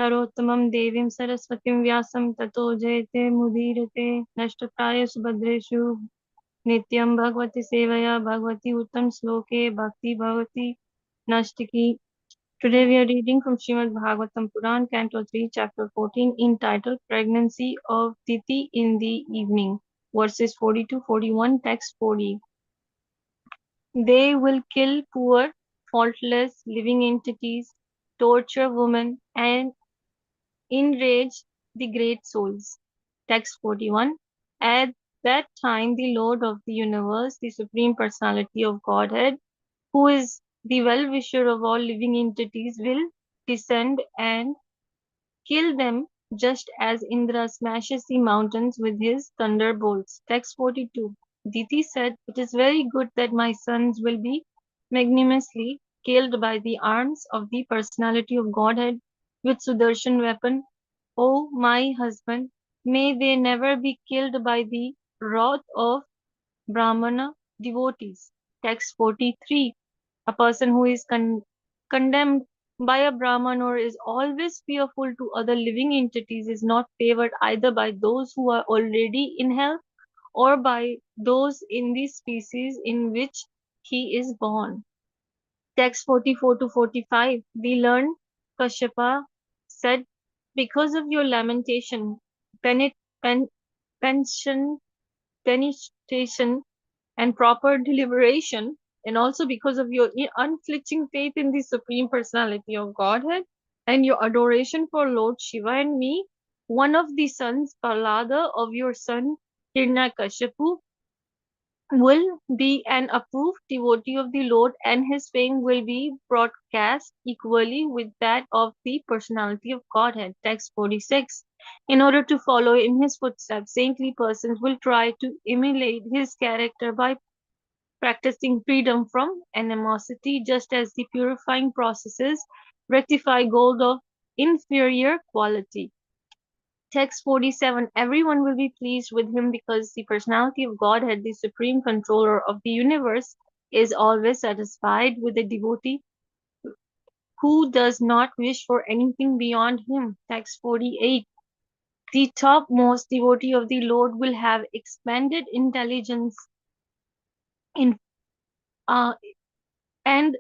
नरोत्तमं देवीं सरस्वतीं व्यासं ततो जयते मुदीरते नष्टप्रायेषु भद्रेषु नित्यं भगवती सेवया भगवती उत्तम श्लोके भक्ति Bhagwati नष्टकी. Today we are reading from Srimad Bhagavatam Puran, Canto 3, Chapter 14, entitled Pregnancy of Titi in the Evening, verses 40 to 41, text 40. They will kill poor, faultless living entities, torture women, and enrage the great souls. Text 41. At that time, the Lord of the universe, the Supreme Personality of Godhead, who is the well-wisher of all living entities, will descend and kill them just as Indra smashes the mountains with his thunderbolts. Text 42. Diti said, "It is very good that my sons will be magnanimously killed by the arms of the personality of Godhead with Sudarshan weapon. O my husband, may they never be killed by the wrath of Brahmana devotees." Text 43. A person who is condemned by a Brahman or is always fearful to other living entities is not favored either by those who are already in hell or by those in the species in which he is born. Text 44 to 45. The learned Kashyapa said, "Because of your lamentation, pen, pension, penetration, and proper deliberation, and also because of your unflinching faith in the Supreme Personality of Godhead, and your adoration for Lord Shiva and me, one of the sons, Prahlada, of your son Hiranyakashipu, will be an approved devotee of the Lord, and his fame will be broadcast equally with that of the personality of Godhead." Text 46. In order to follow in his footsteps, saintly persons will try to emulate his character by practicing freedom from animosity, just as the purifying processes rectify gold of inferior quality. Text 47. Everyone will be pleased with him because the personality of Godhead, the supreme controller of the universe, is always satisfied with a devotee who does not wish for anything beyond him. Text 48. The topmost devotee of the Lord will have expanded intelligence in uh, and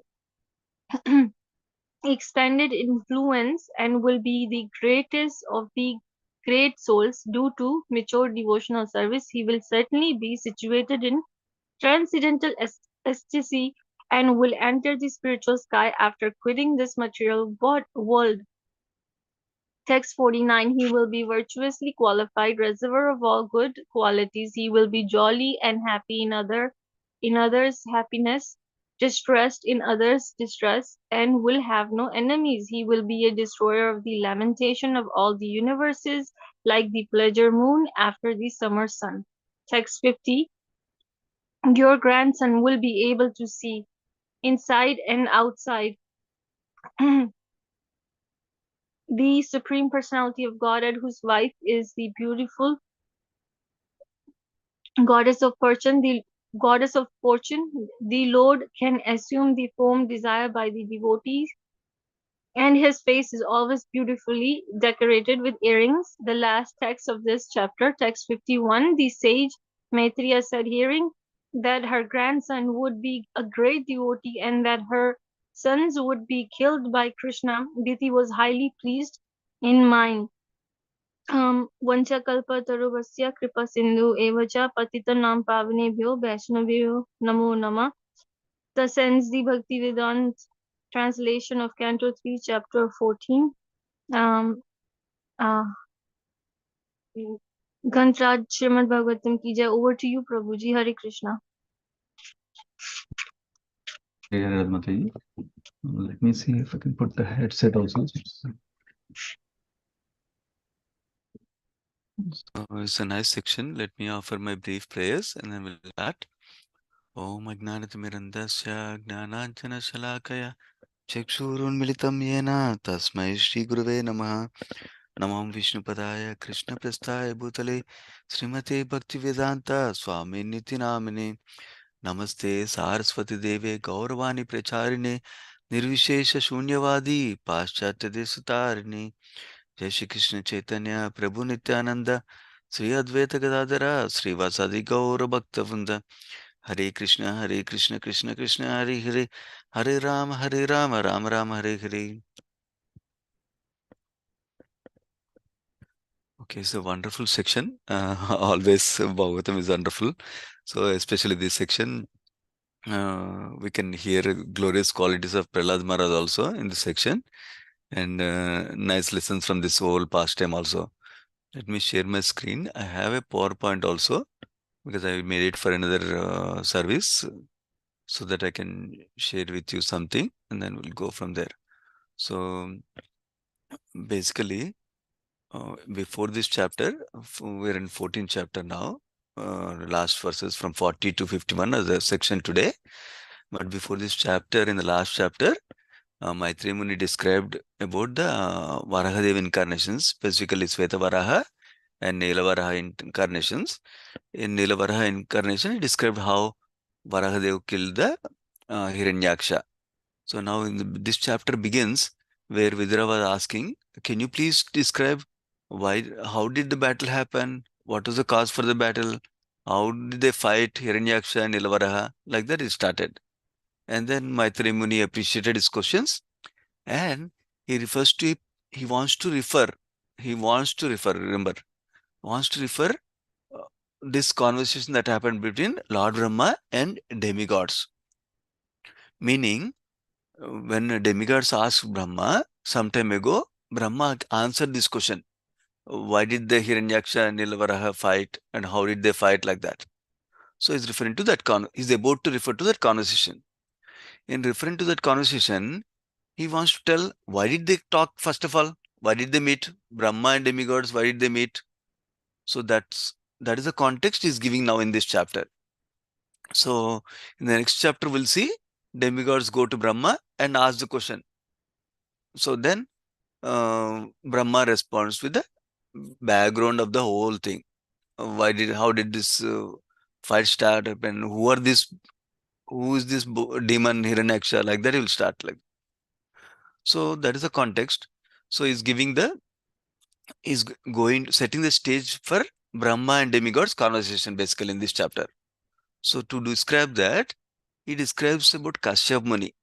expanded influence and will be the greatest of the great souls. Due to mature devotional service, he will certainly be situated in transcendental ecstasy and will enter the spiritual sky after quitting this material world. Text 49. He will be virtuously qualified, reservoir of all good qualities. He will be jolly and happy in others' happiness, distressed in others' distress, and will have no enemies. He will be a destroyer of the lamentation of all the universes, like the pleasure moon after the summer sun. Text 50. Your grandson will be able to see inside and outside the Supreme Personality of Godhead, whose wife is the beautiful goddess of fortune. The Lord can assume the form desired by the devotees, and his face is always beautifully decorated with earrings. The last text of this chapter, text 51, the sage Maitreya said, hearing that her grandson would be a great devotee and that her sons would be killed by Krishna, Diti was highly pleased in mind. वंशकल्पतरुवस्य कृपासिन्धु एव च पतितानां पावनेभ्यो वैष्णवेभ्यो नमो नमः. Thus ends the Bhakti Vedanta translation of Canto 3, Chapter 14. Ghantraj Srimad Bhagavatam ki jai. Over to you, Prabhuji. Hare Krishna. Let me see if I can put the headset also. It's a nice section. Let me offer my brief prayers and then we'll start. Om Ajnanatimirandasya Jnananjana Shalakaya Chakshurunmilitam Yena Tasmai Shri Guruve Namaha. Namam Vishnupadaya Krishna Prasthaya Bhutale Srimate Bhaktivedanta Swami Niti Namine. Namaste Saraswati Deve Gauravani Pracharine Nirvishesha Shunyavadi Paschatya Desutarini Jai Shri Krishna Chaitanya Prabhu Nityananda Sri Advaita Gadadara Sri Vasadi Gaura Bhaktavrinda Hare Krishna Krishna Krishna Hare Hare Hare Rama Rama Rama Hare Hare. Okay, so wonderful section. Always Bhagavatam is wonderful. So especially this section, we can hear glorious qualities of Prahlad Maharaj also in this section, and nice lessons from this whole pastime also. Let me share my screen. I have a PowerPoint also because I made it for another service, so that I can share with you something, and then we'll go from there. So basically, before this chapter, we're in 14th chapter now. Last verses from 40 to 51 as a section today. But before this chapter, in the last chapter, Maitreya Muni described about the Varahadev incarnations, specifically Sveta Varaha and Nila Varaha incarnations. In Nila Varaha incarnation, he described how Varahadev killed the Hiranyaksha. So now this chapter begins where Vidura was asking, can you please describe how did the battle happen? What was the cause for the battle? How did they fight Hiranyaksha and Nilavaraha? Like that it started. And then Maitreya Muni appreciated his questions, and he refers to it, he wants to refer, remember, wants to refer uh, this conversation that happened between Lord Brahma and demigods. Meaning, when demigods asked Brahma some time ago, Brahma answered this question. Why did the Hiranyaksha and Nilavaraha fight, and how did they fight, like that? So he's referring to that he's about to refer to that conversation. In referring to that conversation, he wants to tell why did they talk first of all? Why did they meet? Brahma and demigods, why did they meet? So that is the context he's giving now in this chapter. So in the next chapter, we'll see demigods go to Brahma and ask the question. So then Brahma responds with the background of the whole thing. How did this fight start happen? Who is this demon Hiranyaksha? Like that, he will start like. So that is the context. So setting the stage for Brahma and demigods conversation basically in this chapter. So to describe that, he describes about Kashyap Muni,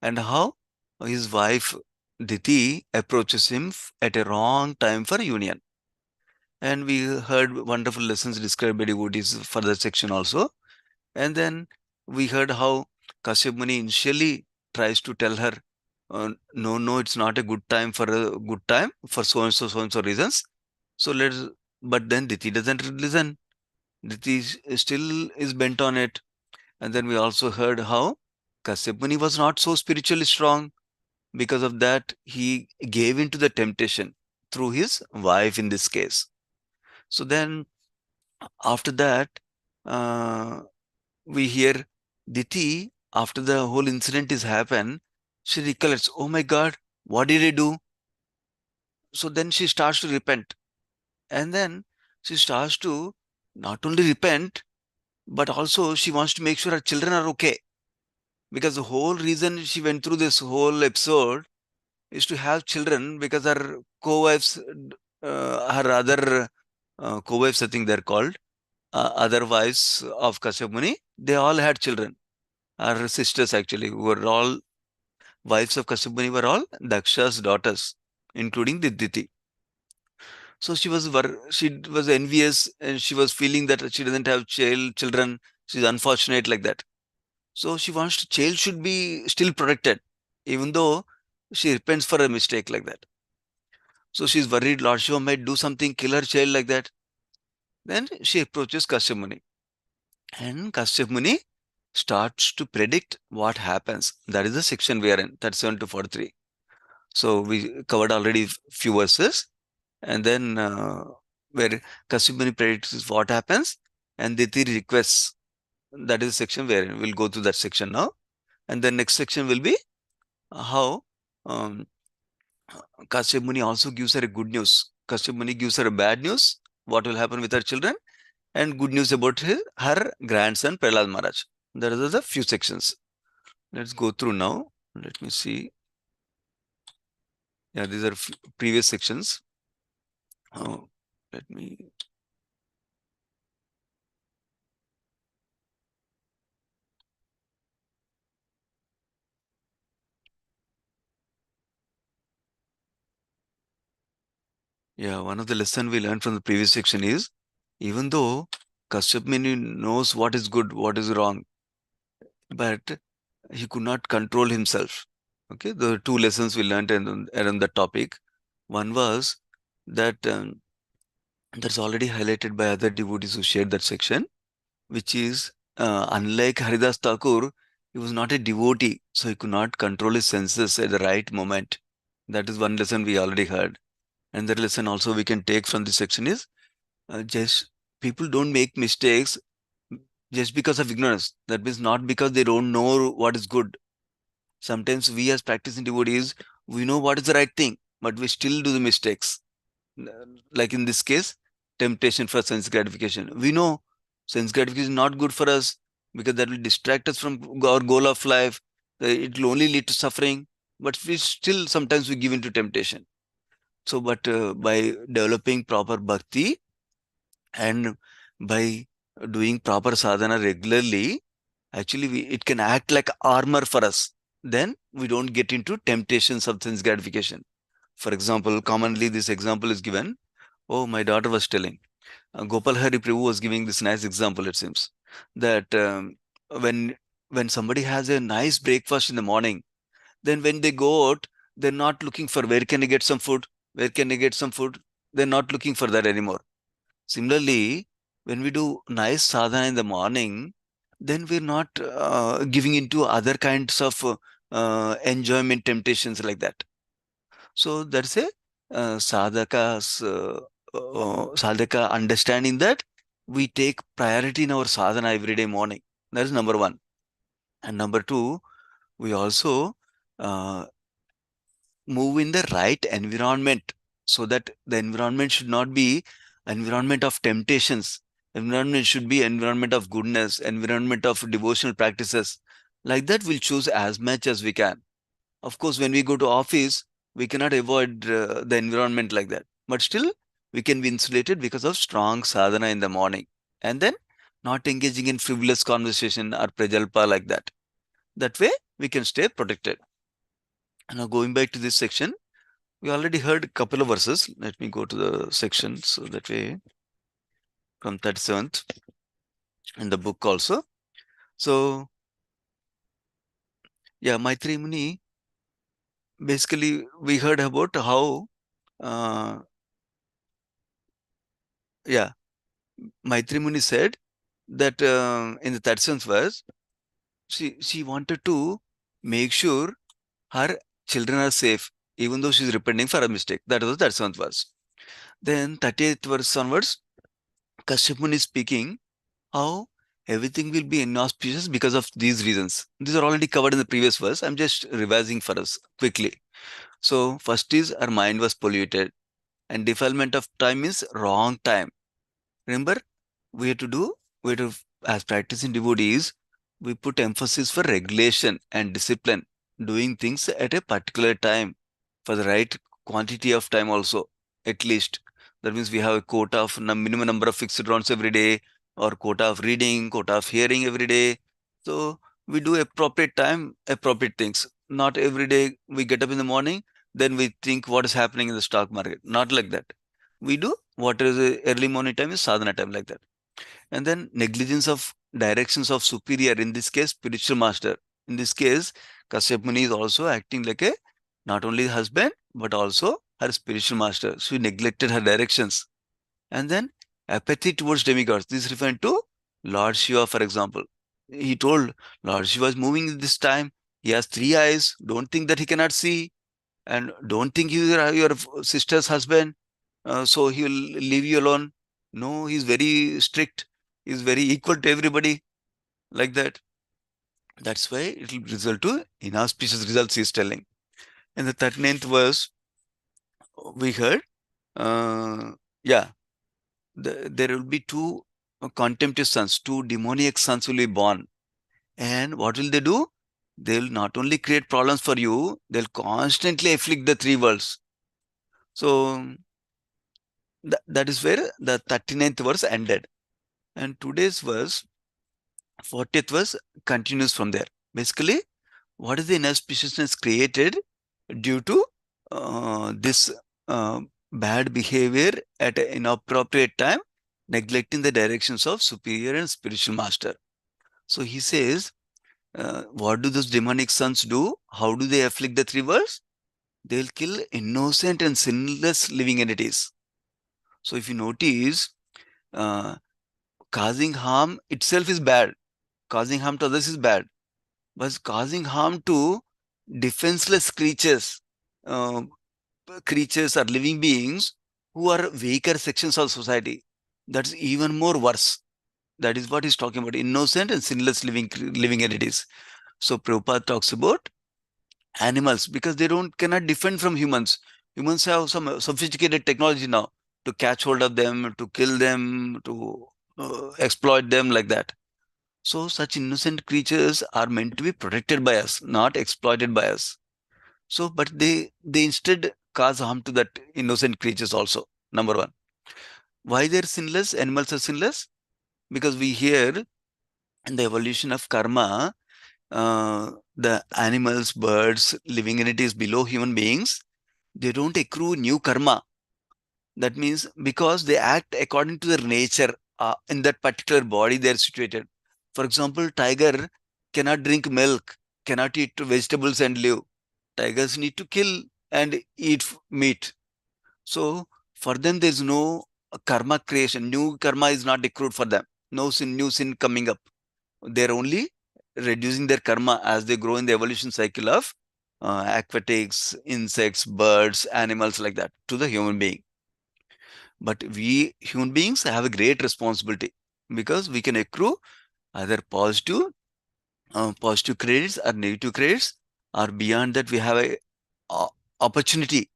and how his wife Diti approaches him at a wrong time for union. And we heard wonderful lessons described by devotees for that section also. And then we heard how Kashyap Muni initially tries to tell her, no, it's not a good time for so and so reasons. So but then Diti doesn't listen. Diti still is bent on it. And then we also heard how Kashyap Muni was not so spiritually strong. Because of that, he gave into the temptation through his wife in this case. So then after that, uh, we hear Diti, after the whole incident is happened, she recollects, oh my God, what did I do? So then she starts to repent. And then she starts to not only repent, but also she wants to make sure her children are okay. Because the whole reason she went through this whole episode is to have children, because her co-wives, her other co-wives, I think they're called, other wives of Kashyap Muni, they all had children. Her sisters actually, who were all wives of Kashyap Muni, were all Daksha's daughters, including Diditi. So she was envious, and she was feeling that she doesn't have children. She's unfortunate like that. So she wants child should be still protected, even though she repents for a mistake like that. So she's worried Lord Shiva might do something, kill her child like that. Then she approaches Kashyap Muni. And Kashyap Muni starts to predict what happens. That is the section we are in, 37 to 43. So we covered already few verses. And then where Kashyap Muni predicts what happens, and Diti requests. That is the section we are in. We'll go to that section now. And the next section will be how um, Kashyap Muni also gives her a good news. Kashyap Muni gives her a bad news, what will happen with her children, and good news about her grandson Prahlad Maharaj. There are the few sections. Let's go through now. Let me see. Yeah, these are previous sections. Let me. Yeah, one of the lesson we learned from the previous section is, even though Kashyap Muni knows what is good, what is wrong, but he could not control himself. Okay, the two lessons we learned around the topic. One was that that's already highlighted by other devotees who shared that section, which is unlike Haridas Thakur, he was not a devotee, so he could not control his senses at the right moment. That is one lesson we already heard. And the lesson also we can take from this section is just people don't make mistakes just because of ignorance. That means not because they don't know what is good. Sometimes we as practicing devotees, we know what is the right thing, but we still do the mistakes. Like in this case, temptation for sense gratification. We know sense gratification is not good for us because that will distract us from our goal of life. It will only lead to suffering, but we still sometimes we give into temptation. So, but by developing proper bhakti and by doing proper sadhana regularly, actually it can act like armor for us. Then we don't get into temptations of sense gratification. For example, commonly this example is given. Oh, my daughter was telling. Gopal Hari Prabhu was giving this nice example, it seems, that when when somebody has a nice breakfast in the morning, then when they go out, they're not looking for where can I get some food, where can I get some food. They're not looking for that anymore. Similarly, when we do nice sadhana in the morning, then we're not giving into other kinds of enjoyment temptations like that. So that's a sadhaka understanding that we take priority in our sadhana every day morning. That is number one. And number two, we also uh, move in the right environment, so that the environment should not be environment of temptations. Environment should be environment of goodness, environment of devotional practices. Like that, we'll choose as much as we can. Of course, when we go to office, we cannot avoid the environment like that. But still, we can be insulated because of strong sadhana in the morning. And then not engaging in frivolous conversation or prajalpa like that. That way, we can stay protected. And now going back to this section, we already heard a couple of verses. Let me go to the section so that way from 37th in the book also. So, yeah, Maitri Muni, basically, we heard about how, uh, yeah, Maitri Muni said that in the 37th verse, she wanted to make sure her children are safe, even though she's repenting for a mistake. That was the 37th verse. Then 38th verse onwards, Kashyap Muni is speaking how everything will be inauspicious because of these reasons. These are already covered in the previous verse. I'm just revising for us quickly. So, first is our mind was polluted, and defilement of time is wrong time. Remember, we have to do, we have to, as practicing devotees, we put emphasis for regulation and discipline, doing things at a particular time for the right quantity of time also, at least. That means we have a quota of minimum number of fixed rounds every day, or quota of reading, quota of hearing every day. So we do appropriate time, appropriate things. Not every day we get up in the morning, then we think what is happening in the stock market. Not like that. We do what is early morning time is sadhana time like that. And then negligence of directions of superior, in this case, spiritual master. In this case, Kashyap Muni is also acting like a not only husband, but also her spiritual master. She neglected her directions. And then apathy towards demigods. This is referring to Lord Shiva, for example. He told Lord Shiva is moving this time. He has three eyes. Don't think that he cannot see. And don't think you are your sister's husband. So he will leave you alone. No, he's very strict. He's very equal to everybody, like that. That's why it will result to inauspicious results, he's telling. In the 39th verse, we heard, uh, yeah, there will be two contemptuous sons, two demoniac sons will be born. And what will they do? they'll not only create problems for you, they'll constantly afflict the three worlds. So that is where the 39th verse ended. And today's verse, 40th verse, continues from there. Basically, what is the inauspiciousness created due to this bad behavior at an inappropriate time, neglecting the directions of superior and spiritual master. So he says, what do those demonic sons do? How do they afflict the three worlds? They'll kill innocent and sinless living entities. So if you notice, uh, causing harm itself is bad. Causing harm to others is bad. But causing harm to defenseless creatures, uh, creatures or living beings who are weaker sections of society, that's even more worse. That is what he's talking about, innocent and sinless living entities. So Prabhupada talks about animals because they cannot defend from humans. Humans have some sophisticated technology now to catch hold of them, to kill them, to exploit them like that. So such innocent creatures are meant to be protected by us, not exploited by us. So, but they instead cause harm to that innocent creatures also. Number one, why they're sinless? Animals are sinless because we hear in the evolution of karma, the animals, birds, living entities below human beings, they don't accrue new karma. That means because they act according to their nature in that particular body they're situated. For example, tiger cannot drink milk, cannot eat vegetables and live. Tigers need to kill and eat meat. So for them, there's no karma creation. New karma is not accrued for them. No sin, new sin coming up. They're only reducing their karma as they grow in the evolution cycle of aquatics, insects, birds, animals like that to the human being. But we human beings have a great responsibility because we can accrue either positive credits or negative credits, or beyond that we have a opportunity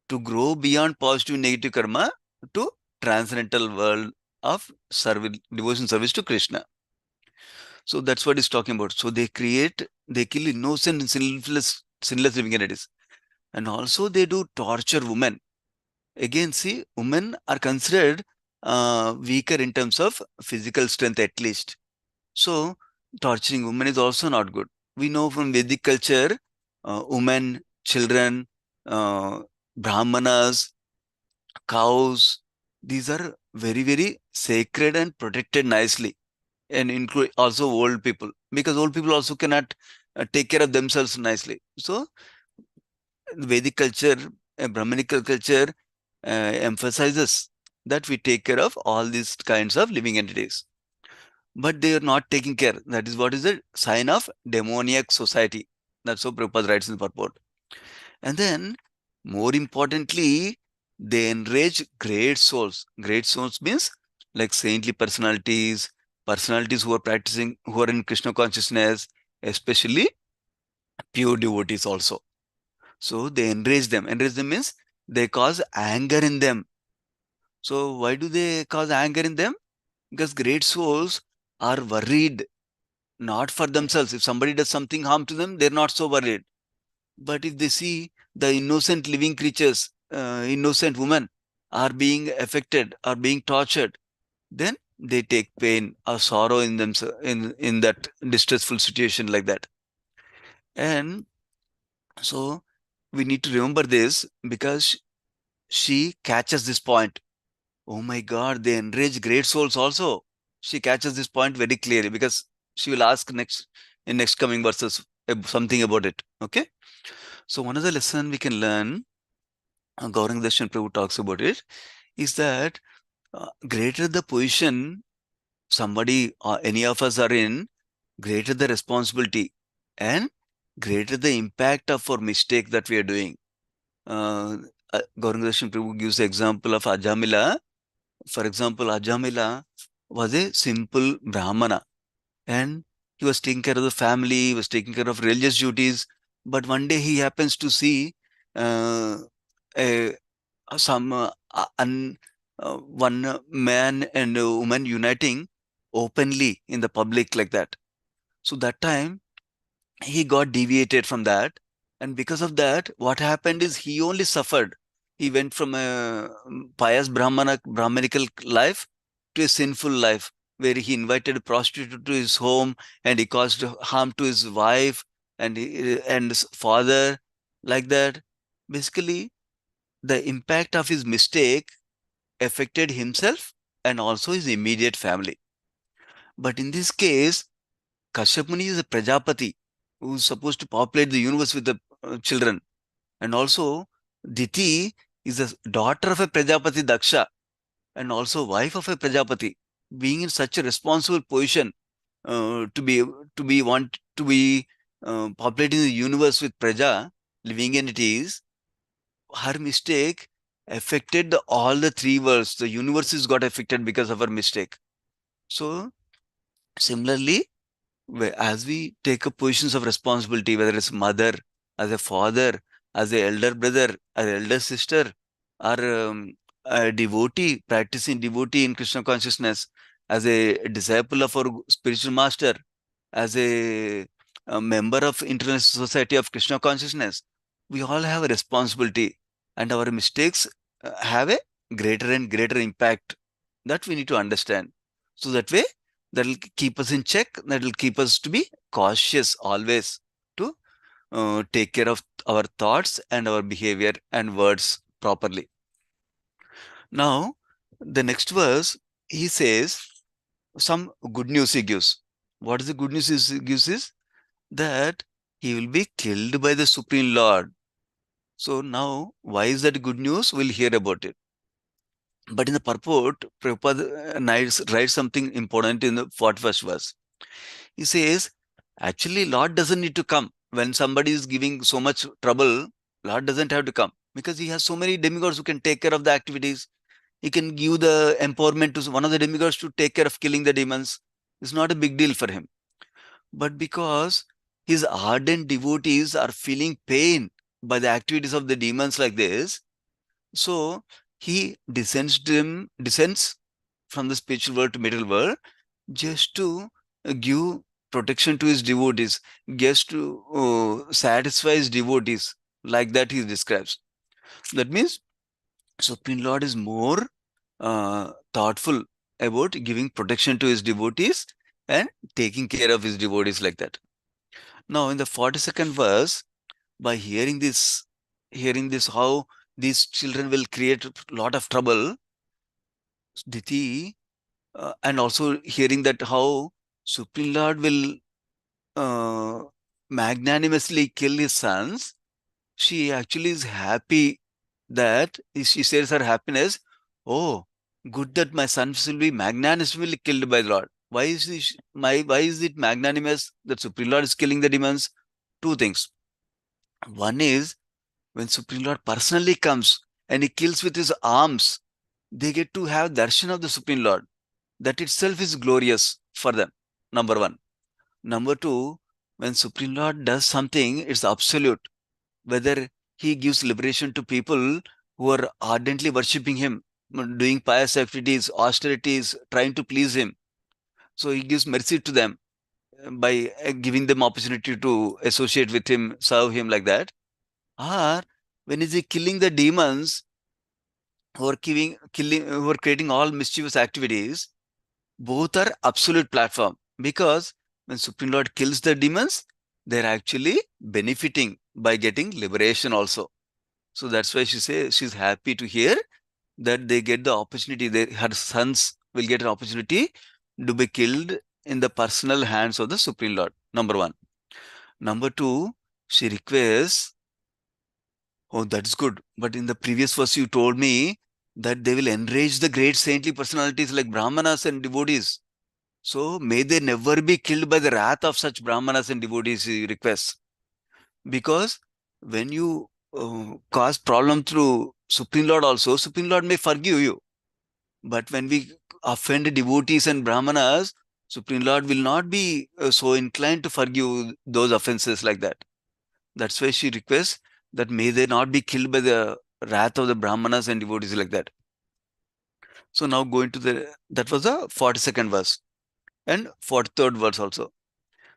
to grow beyond positive negative karma to transcendental world of service, devotion service to Krishna. So that's what he's talking about. So they kill innocent and sinless living entities. And also they do torture women. Again, see, women are considered weaker in terms of physical strength at least. So torturing women is also not good. We know from Vedic culture, women, children, brahmanas, cows, these are very, very sacred and protected nicely, and include also old people, because old people also cannot take care of themselves nicely. So Vedic culture, Brahmanical culture emphasizes that we take care of all these kinds of living entities, but they are not taking care. That is what is the sign of demoniac society. That's what Prabhupada writes in the purport. And then, more importantly, they enrage great souls. Great souls means like saintly personalities, personalities who are practicing, who are in Krishna consciousness, especially pure devotees also. So they enrage them. Enrage them means they cause anger in them. So why do they cause anger in them? Because great souls are worried not for themselves. If somebody does something harm to them, they're not so worried. But if they see the innocent living creatures, innocent women are being affected, are being tortured, then they take pain or sorrow in themselves in that distressful situation like that. And so we need to remember this because she catches this point. Oh my God, they enrage great souls also. She catches this point very clearly because she will ask next coming verses something about it. Okay. So one of the lesson we can learn, Gauranga Darshan Prabhu talks about it, is that greater the position somebody or any of us are in, greater the responsibility and greater the impact of our mistake that we are doing. Gauranga Darshan Prabhu gives the example of Ajamila. For example, Ajamila was a simple Brahmana and he was taking care of the family, he was taking care of religious duties. But one day he happens to see uh, a, some one man and a woman uniting openly in the public like that. So that time he got deviated from that. And because of that, what happened is he only suffered. He went from a pious Brahmanical life to a sinful life, where he invited a prostitute to his home and he caused harm to his wife and his father, like that. Basically, the impact of his mistake affected himself and also his immediate family. But in this case, Kashyap Muni is a Prajapati who is supposed to populate the universe with the children. And also, Diti is a daughter of a Prajapati Daksha and also wife of a Prajapati. Being in such a responsible position to be populating the universe with Praja, living entities, her mistake affected all the three worlds. The universes got affected because of her mistake. So, similarly, as we take up positions of responsibility, whether it's mother, as a father, as a elder brother, as an elder sister, or a devotee, practicing devotee in Krishna consciousness, as a disciple of our spiritual master, as a member of International Society of Krishna consciousness, we all have a responsibility, and our mistakes have a greater and greater impact that we need to understand. So that way, that will keep us in check, that will keep us to be cautious always to take care of our thoughts and our behavior and words properly. Now, the next verse, he says some good news he gives. What is the good news he gives is that he will be killed by the Supreme Lord. So now, why is that good news? We'll hear about it. But in the purport, Prabhupada writes something important in the 41st verse. He says, actually, Lord doesn't need to come. When somebody is giving so much trouble, Lord doesn't have to come because he has so many demigods who can take care of the activities. He can give the empowerment to one of the demigods to take care of killing the demons. It's not a big deal for him. But because his ardent devotees are feeling pain by the activities of the demons like this, so he descends from the spiritual world to material world just to give protection to his devotees, just to satisfy his devotees. Like that, he describes. That means Supreme Lord is more thoughtful about giving protection to his devotees and taking care of his devotees like that. Now, in the 42nd verse, by hearing this, how these children will create a lot of trouble, Diti, and also hearing that how Supreme Lord will uh, magnanimously kill his sons, she actually is happy that she shares her happiness. Oh, good that my sons will be magnanimously killed by the Lord. Why is it magnanimous that Supreme Lord is killing the demons? Two things. One is when Supreme Lord personally comes and he kills with his arms, they get to have darshan of the Supreme Lord. That itself is glorious for them. Number one. Number two, when Supreme Lord does something, it's absolute. Whether he gives liberation to people who are ardently worshipping him, doing pious activities, austerities, trying to please him. So he gives mercy to them by giving them opportunity to associate with him, serve him like that. Or when is he killing the demons who are creating all mischievous activities, both are absolute platform because when Supreme Lord kills the demons, they're actually benefiting by getting liberation also. So that's why she says she's happy to hear that they get the opportunity. Her sons will get an opportunity to be killed in the personal hands of the Supreme Lord. Number one. Number two, she requests, oh, that's good. But in the previous verse, you told me that they will enrage the great saintly personalities like Brahmanas and devotees. So may they never be killed by the wrath of such Brahmanas and devotees, he requests. Because when you cause problem through Supreme Lord also, Supreme Lord may forgive you. But when we offend devotees and Brahmanas, Supreme Lord will not be so inclined to forgive those offenses like that. That's why she requests that may they not be killed by the wrath of the Brahmanas and devotees like that. So now going to that was the 42nd verse and 43rd verse also.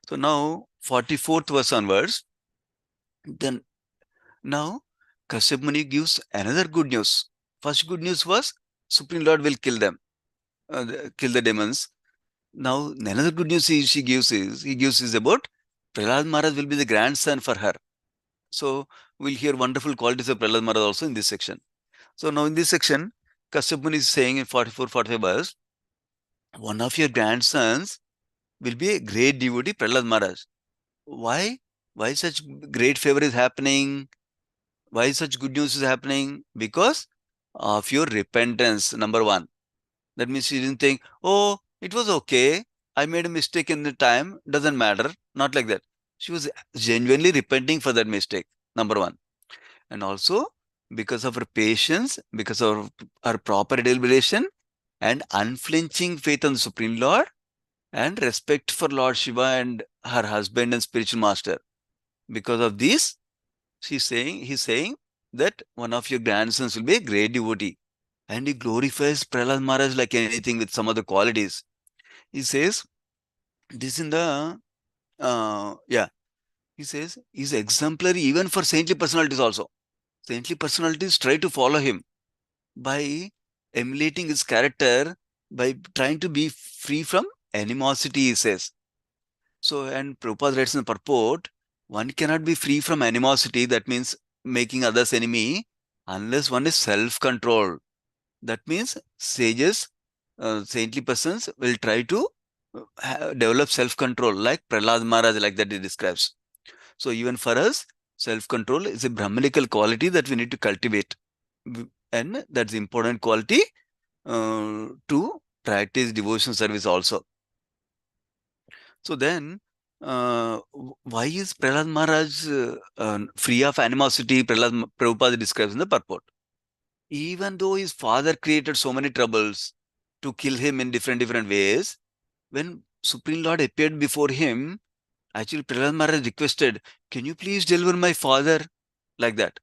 So now 44th verse onwards, then now Kashyap Muni gives another good news. First good news was Supreme Lord will kill them, kill the demons. Now another good news he gives is about Prahlad Maharaj will be the grandson for her. So we'll hear wonderful qualities of Prahlad Maharaj also in this section. So now in this section, Kashyap Muni is saying in 44-45 verse, one of your grandsons will be a great devotee, Prahlad Maharaj. Why? Why such great favor is happening? Why such good news is happening? Because of your repentance, number one. That means she didn't think, oh, it was okay. I made a mistake in the time. Doesn't matter. Not like that. She was genuinely repenting for that mistake, number one. And also, because of her patience, because of her proper deliberation, and unflinching faith on the Supreme Lord, and respect for Lord Shiva and her husband and spiritual master. Because of this, he's saying that one of your grandsons will be a great devotee. And he glorifies Prahlad Maharaj like anything with some other qualities. He says, this in the, he says, he's exemplary even for saintly personalities also. Saintly personalities try to follow him by emulating his character, by trying to be free from animosity, he says. So, and Prabhupada writes in the purport, one cannot be free from animosity, that means making others enemy, unless one is self-controlled. That means sages, saintly persons will try to develop self-control, like Prahlad Maharaj, like that he describes. So even for us, self-control is a Brahmanical quality that we need to cultivate. And that's the important quality to practice devotion service also. So then, why is Prahlad Maharaj free of animosity? Prabhupada describes in the purport. Even though his father created so many troubles to kill him in different ways, when Supreme Lord appeared before him, actually Prahlad Maharaj requested, can you please deliver my father? Like that.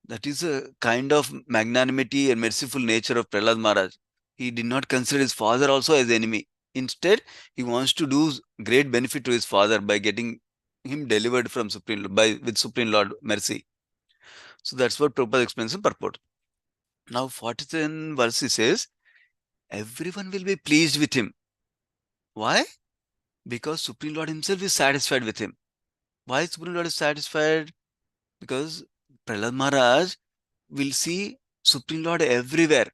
That is a kind of magnanimity and merciful nature of Prahlad Maharaj. He did not consider his father also as enemy. Instead, he wants to do great benefit to his father by getting him delivered from with Supreme Lord mercy. So that's what Prabhupada explains in purport. Now, 47 verse he says, everyone will be pleased with him. Why? Because Supreme Lord himself is satisfied with him. Why Supreme Lord is satisfied? Because Prahlad Maharaj will see Supreme Lord everywhere.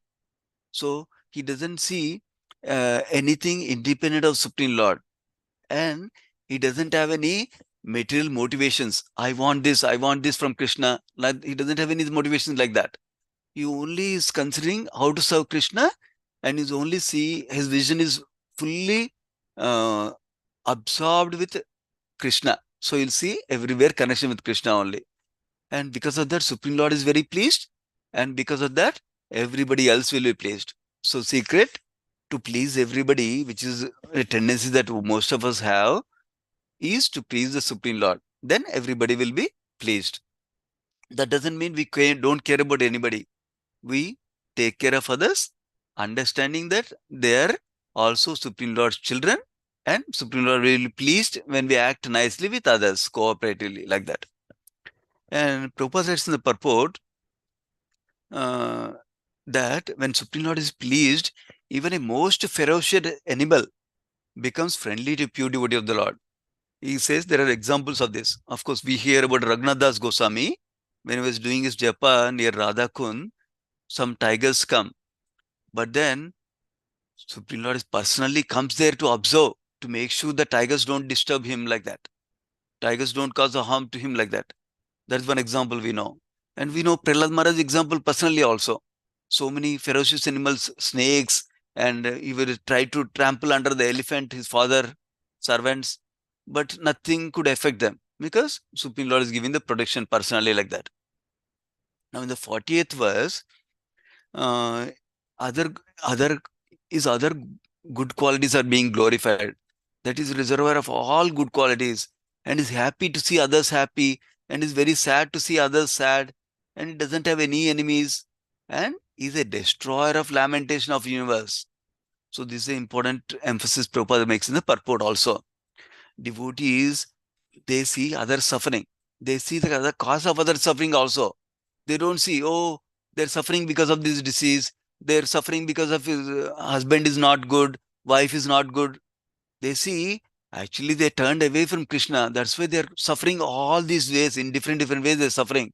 So he doesn't see anything independent of Supreme Lord. And he doesn't have any material motivations. I want this from Krishna. Like, he doesn't have any motivations like that. He only is considering how to serve Krishna, and his vision is fully absorbed with Krishna. So you'll see everywhere connection with Krishna only. And because of that, Supreme Lord is very pleased. And because of that, everybody else will be pleased. So secret to please everybody, which is a tendency that most of us have, is to please the Supreme Lord. Then everybody will be pleased. That doesn't mean we don't care about anybody. We take care of others, understanding that they are also Supreme Lord's children, and Supreme Lord will be pleased when we act nicely with others, cooperatively, like that. And Prabhupada says in the purport that when Supreme Lord is pleased, even a most ferocious animal becomes friendly to pure devotee of the Lord. He says there are examples of this. Of course, we hear about Raghunath Das Goswami. When he was doing his japa near Radhakund, some tigers come. But then Supreme Lord personally comes there to observe, to make sure the tigers don't disturb him like that. Tigers don't cause a harm to him like that. That's one example we know. And we know Prahlad Maharaj example personally also. So many ferocious animals, snakes, and he will try to trample under the elephant, his father, servants, but nothing could affect them because Supreme Lord is giving the protection personally like that. Now in the 40th verse, uh, other other other good qualities are being glorified. That is reservoir of all good qualities, and is happy to see others happy, and is very sad to see others sad, and it doesn't have any enemies, and is a destroyer of lamentation of universe. So this is an important emphasis Prabhupada makes in the purport also. Devotees they see other suffering. They see the other cause of other suffering also. They don't see, oh, they're suffering because of this disease. They're suffering because of his husband is not good, wife is not good. They see, actually, they turned away from Krishna. That's why they're suffering all these ways. In different ways, they're suffering.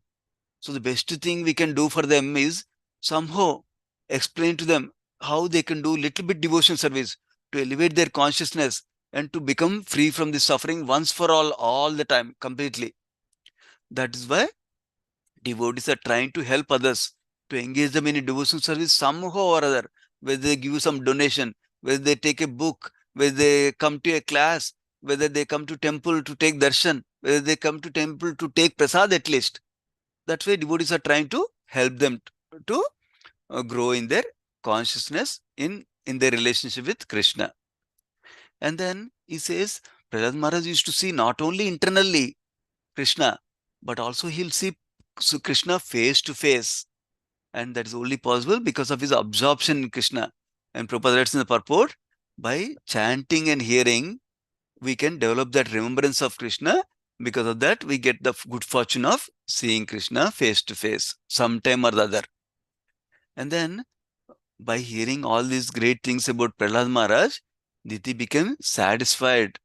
So the best thing we can do for them is somehow explain to them how they can do little bit devotion service to elevate their consciousness and to become free from this suffering once for all the time, completely. That is why devotees are trying to help others, to engage them in a devotion service somehow or other, whether they give some donation, whether they take a book, whether they come to a class, whether they come to temple to take darshan, whether they come to temple to take prasad at least. That way devotees are trying to help them to grow in their consciousness in their relationship with Krishna. And then he says, Prahlad Maharaj used to see not only internally Krishna, but also he'll see Krishna face to face. And that is only possible because of his absorption in Krishna. And Prabhupada writes in the purport, by chanting and hearing, we can develop that remembrance of Krishna. Because of that, we get the good fortune of seeing Krishna face to face, sometime or the other. And then, by hearing all these great things about Prahlad Maharaj, Diti became satisfied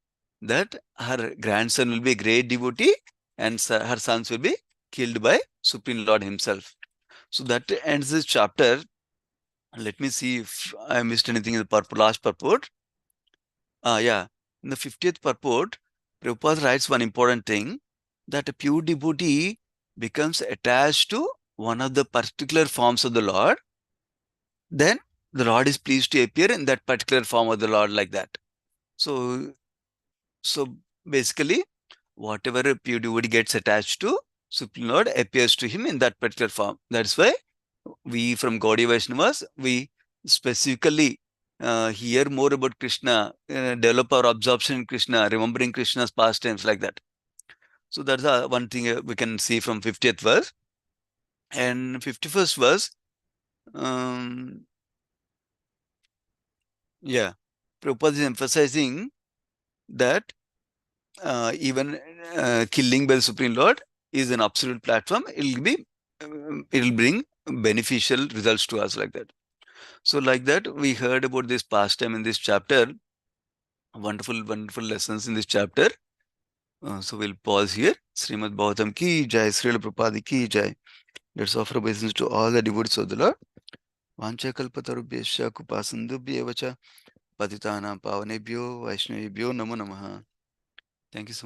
that her grandson will be a great devotee and her sons will be killed by Supreme Lord himself. So that ends this chapter. Let me see if I missed anything in the last purport. Yeah. In the 50th purport, Prabhupada writes one important thing, that a pure devotee becomes attached to one of the particular forms of the Lord. Then the Lord is pleased to appear in that particular form of the Lord, like that. So basically, whatever a pure devotee gets attached to, Supreme Lord appears to him in that particular form. That's why we from Gaudiya Vaishnavas, we specifically hear more about Krishna, develop our absorption in Krishna, remembering Krishna's pastimes, like that. So that's one thing we can see from 50th verse. And 51st verse, yeah, Prabhupada is emphasizing that even killing by the Supreme Lord is an absolute platform. It'll bring beneficial results to us, like that. So like that, we heard about this pastime in this chapter. Wonderful lessons in this chapter. So we'll pause here. Srimad Bhagavatam ki jai, Srila Prabhupada ki jai. Let's offer obeisance to all the devotees of the Lord. Vancha kalpatarubhyascha kupasandubhyevacha patitanam pavanebhyo vaishnavibhyo namo namaha. Thank you so much.